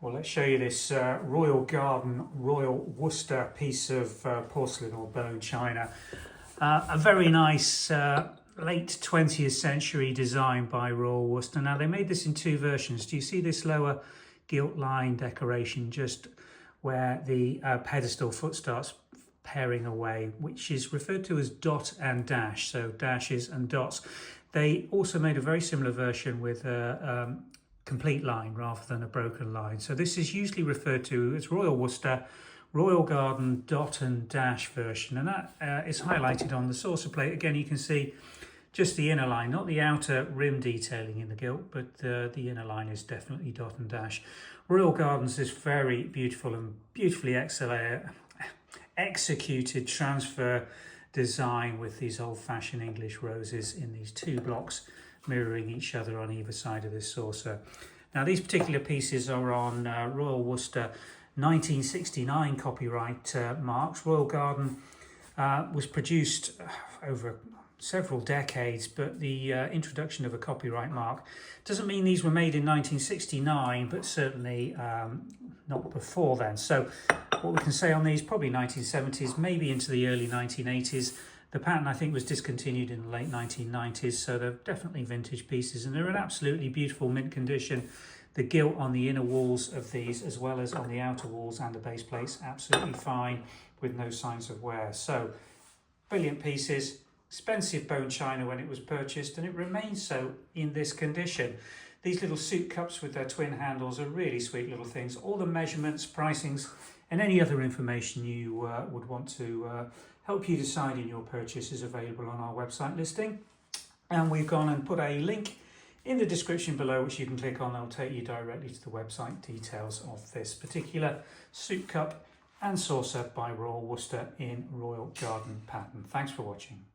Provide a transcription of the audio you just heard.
Well, let's show you this Royal Garden Royal Worcester piece of porcelain or bone china. A very nice late 20th century design by Royal Worcester. Now, they made this in two versions. Do you see this lower gilt line decoration just where the pedestal foot starts pairing away, which is referred to as dot and dash, so dashes and dots. They also made a very similar version with a complete line rather than a broken line. So this is usually referred to as Royal Worcester Royal Garden Dot-and-Dash version, and that is highlighted on the saucer plate. Again, you can see just the inner line, not the outer rim detailing in the gilt, but the inner line is definitely dot and dash. Royal Gardens is very beautiful and beautifully executed transfer design with these old-fashioned English roses in these two blocks mirroring each other on either side of this saucer. Now, these particular pieces are on Royal Worcester 1969 copyright marks. Royal Garden was produced over several decades, but the introduction of a copyright mark doesn't mean these were made in 1969, but certainly not before then. So what we can say on these, probably 1970s, maybe into the early 1980s. The pattern, I think, was discontinued in the late 1990s, so they're definitely vintage pieces, and they're in absolutely beautiful mint condition. The gilt on the inner walls of these, as well as on the outer walls and the base plates, absolutely fine with no signs of wear. So, brilliant pieces, expensive bone china when it was purchased, and it remains so in this condition. These little soup cups with their twin handles are really sweet little things. All the measurements, pricings, and any other information you would want to help you decide in your purchase is available on our website listing. And we've gone and put a link in the description below, which you can click on. They'll take you directly to the website details of this particular soup cup and saucer by Royal Worcester in Royal Garden pattern. Thanks for watching.